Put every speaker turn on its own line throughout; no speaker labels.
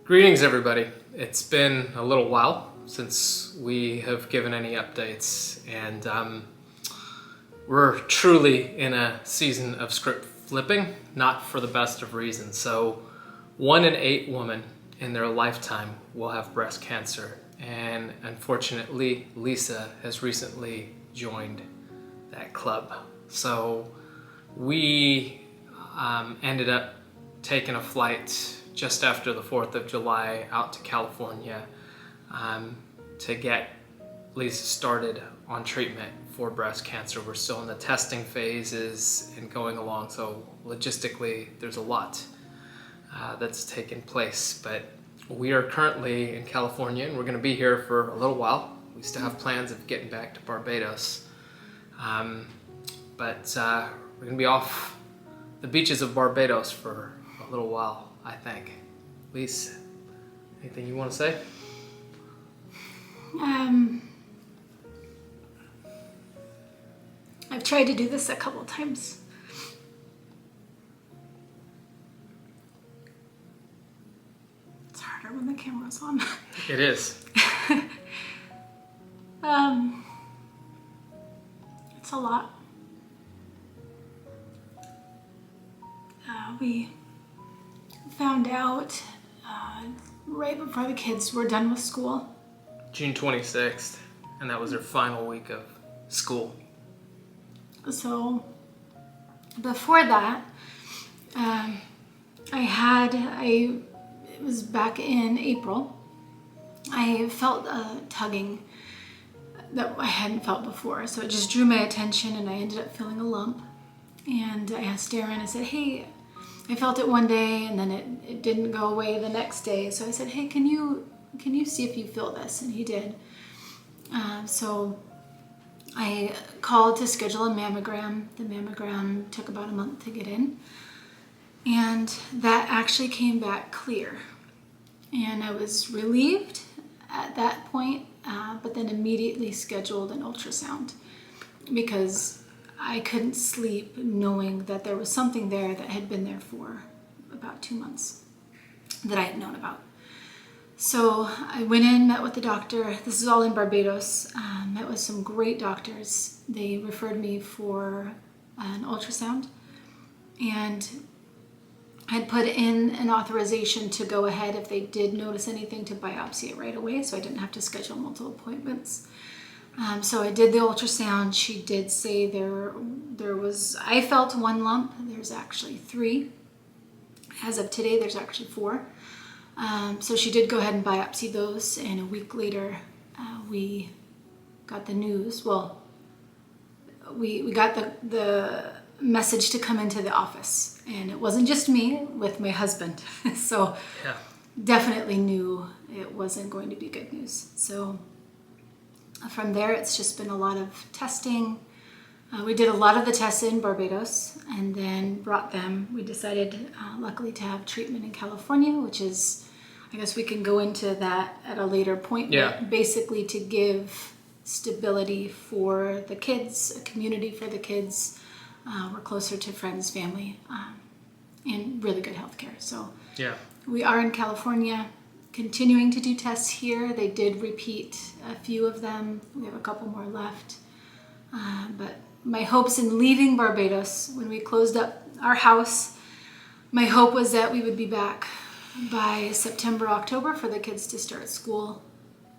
Greetings, everybody. It's been a little while since we have given any updates, and we're truly in a season of script flipping, not for the best of reasons. So 1 in 8 women in their lifetime will have breast cancer, and unfortunately Lisa has recently joined that club. So we ended up taking a flight just after the 4th of July out to California to get Lisa started on treatment for breast cancer. We're still in the testing phases and going along, so logistically there's a lot that's taken place. But we are currently in California and we're going to be here for a little while. We still have plans of getting back to Barbados, but we're going to be off the beaches of Barbados for a little while, I think. Lisa, anything you want to say?
I've tried to do this a couple of times. It's harder when the camera's on.
It is.
It's a lot. We found out right before the kids were done with school.
June 26th, and that was their final week of school.
So before that, it was back in April, I felt a tugging that I hadn't felt before. So it just drew my attention and I ended up feeling a lump. And I asked Darren, I said, hey, I felt it one day and then it didn't go away the next day. So I said, hey, can you see if you feel this? And he did. So I called to schedule a mammogram. The mammogram took about a month to get in. And that actually came back clear. And I was relieved at that point, but then immediately scheduled an ultrasound because I couldn't sleep knowing that there was something there that had been there for about 2 months that I had known about. So I went in, met with the doctor. This is all in Barbados. Met with some great doctors. They referred me for an ultrasound and had put in an authorization to go ahead if they did notice anything to biopsy it right away, so I didn't have to schedule multiple appointments. So I did the ultrasound. She did say there was, I felt 1 lump. There's actually 3. As of today, there's actually 4. So she did go ahead and biopsy those, and a week later, we got the news. Well, we got the message to come into the office, and it wasn't just me, with my husband. So
Yeah.
definitely knew it wasn't going to be good news. So from there, it's just been a lot of testing. We did a lot of the tests in Barbados and then brought them. We decided, luckily, to have treatment in California, which is, I guess we can go into that at a later point.
Yeah.
But basically to give stability for the kids, a community for the kids. We're closer to friends, family, and really good healthcare. So
Yeah.
we are in California, continuing to do tests here. They did repeat a few of them. We have a couple more left. But my hopes in leaving Barbados, when we closed up our house, my hope was that we would be back by September, October for the kids to start school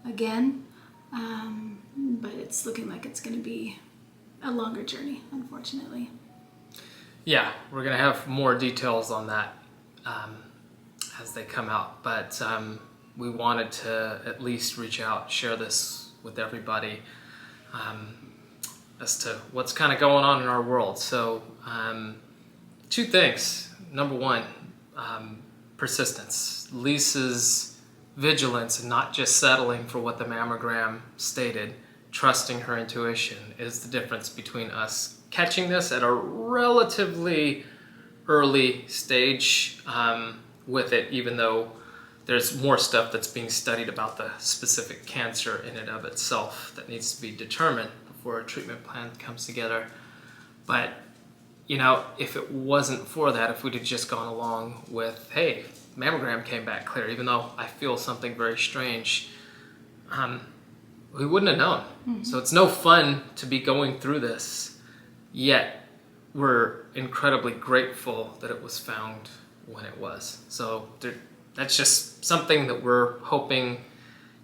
again. But it's looking like it's going to be a longer journey, unfortunately.
Yeah, we're going to have more details on that as they come out, but we wanted to at least reach out, share this with everybody as to what's kind of going on in our world. So 2 things. Number 1, persistence. Lisa's vigilance and not just settling for what the mammogram stated, trusting her intuition, is the difference between us catching this at a relatively early stage with it, even though there's more stuff that's being studied about the specific cancer in and of itself that needs to be determined before a treatment plan comes together. But, you know, if it wasn't for that, if we'd have just gone along with, hey, mammogram came back clear, even though I feel something very strange, we wouldn't have known. So it's no fun to be going through this, yet we're incredibly grateful that it was found when it was. So that's just something that we're hoping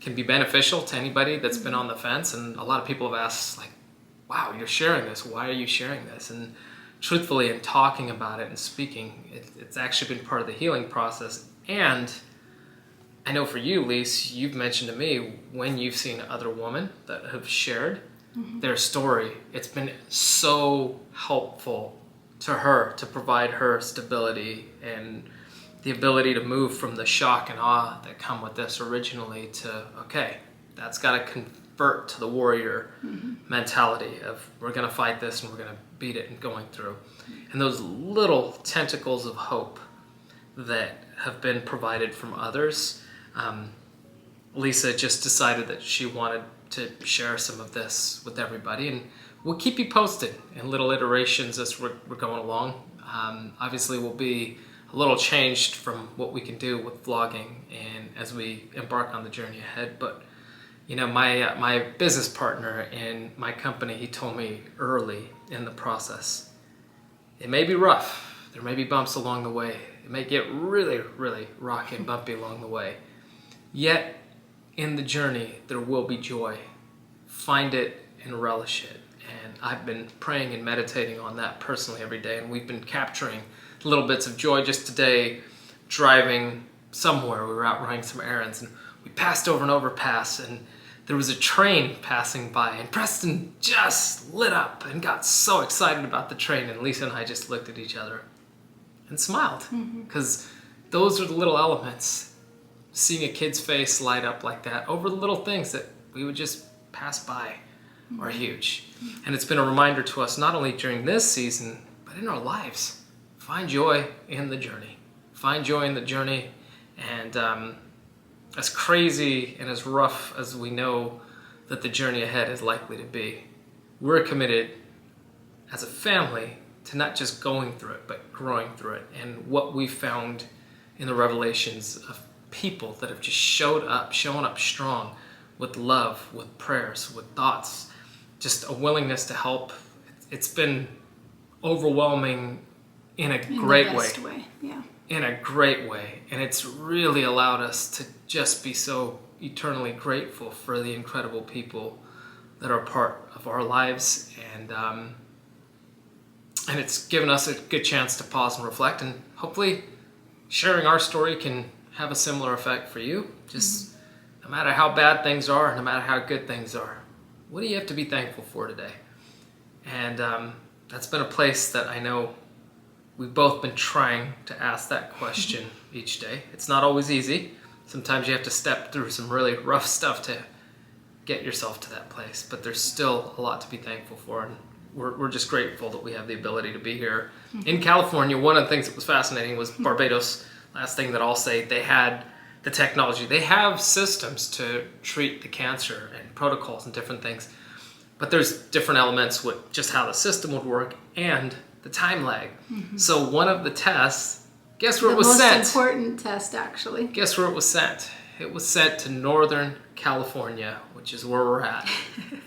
can be beneficial to anybody that's been on the fence. And a lot of people have asked, like, wow, you're sharing this. Why are you sharing this? And truthfully, in talking about it and speaking, it's actually been part of the healing process. And I know for you, Lise, you've mentioned to me when you've seen other women that have shared their story, it's been so helpful to her to provide her stability and the ability to move from the shock and awe that come with this originally to, okay, that's got to convert to the warrior mentality of we're going to fight this and we're going to beat it and going through. And those little tentacles of hope that have been provided from others. Lisa just decided that she wanted to share some of this with everybody, and we'll keep you posted in little iterations as we're going along. Obviously, we'll be a little changed from what we can do with vlogging and as we embark on the journey ahead. But you know, my business partner in my company, he told me early in the process, it may be rough. There may be bumps along the way. It may get really, really rocky and bumpy along the way. Yet, in the journey, there will be joy. Find it and relish it. And I've been praying and meditating on that personally every day. And we've been capturing little bits of joy. Just today, driving somewhere, we were out running some errands, and we passed over an overpass, and there was a train passing by, and Preston just lit up and got so excited about the train. And Lisa and I just looked at each other and smiled, because those are the little elements. Seeing a kid's face light up like that over the little things that we would just pass by are huge. And it's been a reminder to us, not only during this season, but in our lives. Find joy in the journey. Find joy in the journey. And as crazy and as rough as we know that the journey ahead is likely to be, we're committed as a family to not just going through it, but growing through it. And what we found in the revelations of people that have just shown up strong with love, with prayers, with thoughts, just a willingness to help. It's been overwhelming in a great way. Yeah. In a great way. And it's really allowed us to just be so eternally grateful for the incredible people that are part of our lives. And it's given us a good chance to pause and reflect, and hopefully sharing our story can have a similar effect for you. Just no matter how bad things are, no matter how good things are, what do you have to be thankful for today? And that's been a place that I know we've both been trying to ask that question each day. It's not always easy. Sometimes you have to step through some really rough stuff to get yourself to that place, but there's still a lot to be thankful for. And we're just grateful that we have the ability to be here in California. One of the things that was fascinating was Barbados. Last thing that I'll say, they had the technology. They have systems to treat the cancer and protocols and different things. But there's different elements with just how the system would work and the time lag. So one of the tests, guess where it was sent? The most
important test, actually.
Guess where it was sent? It was sent to Northern California, which is where we're at,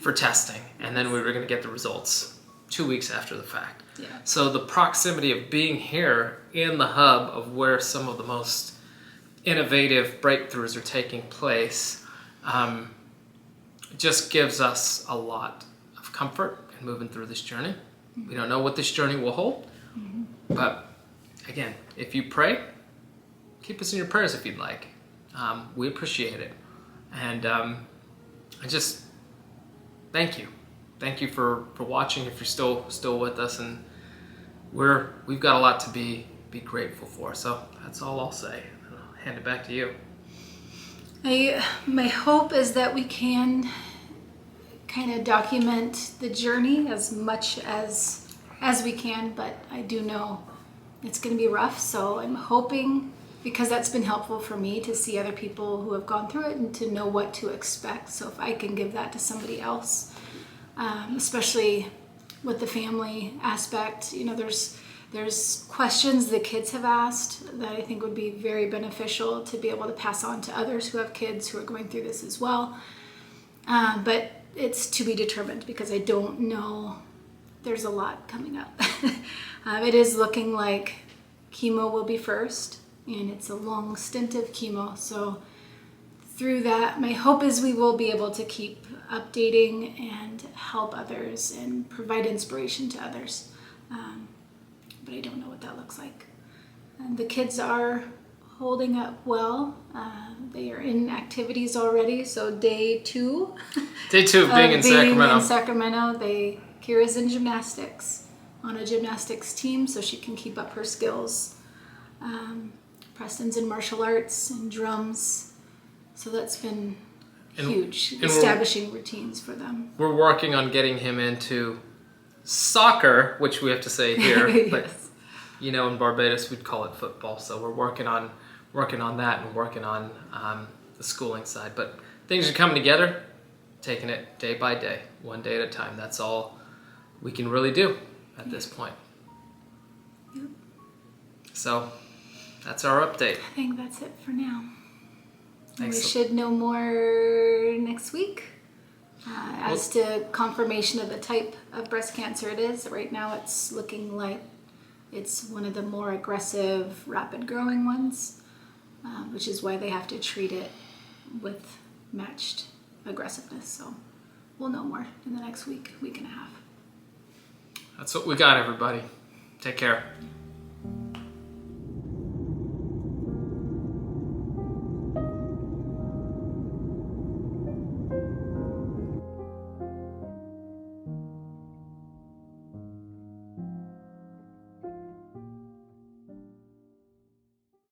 for testing. And then we were going to get the results 2 weeks after the fact. Yeah. So the proximity of being here in the hub of where some of the most innovative breakthroughs are taking place just gives us a lot of comfort in moving through this journey. We don't know what this journey will hold, but again, if you pray, keep us in your prayers if you'd like. We appreciate it. And I just thank you. Thank you for watching if you're still with us, and we've got a lot to be grateful for. So that's all I'll say. I'll hand it back to you.
My hope is that we can kind of document the journey as much as we can, but I do know it's going to be rough. So I'm hoping, because that's been helpful for me to see other people who have gone through it and to know what to expect. So if I can give that to somebody else, especially with the family aspect, there's There's questions the kids have asked that I think would be very beneficial to be able to pass on to others who have kids who are going through this as well. But it's to be determined because I don't know. There's a lot coming up. It is looking like chemo will be first, and it's a long stint of chemo. So through that, my hope is we will be able to keep updating and help others and provide inspiration to others. But I don't know what that looks like. And the kids are holding up well. They are in activities already. So day 2.
Day 2 of being in Sacramento.
In Sacramento, Kira's in gymnastics on a gymnastics team so she can keep up her skills. Preston's in martial arts and drums. So that's been huge, establishing routines for them.
We're working on getting him into soccer, which we have to say here,
Yes.
but in Barbados we'd call it football. So we're working on that and working on the schooling side. But things are coming together, taking it day by day, one day at a time. That's all we can really do at this point.
Yep.
So that's our update.
I think that's it for now.
Excellent.
We should know more next week as to confirmation of the type of breast cancer it is. Right now it's looking like it's one of the more aggressive, rapid growing ones, which is why they have to treat it with matched aggressiveness. So we'll know more in the next week and a half.
That's what we got, everybody. Take care.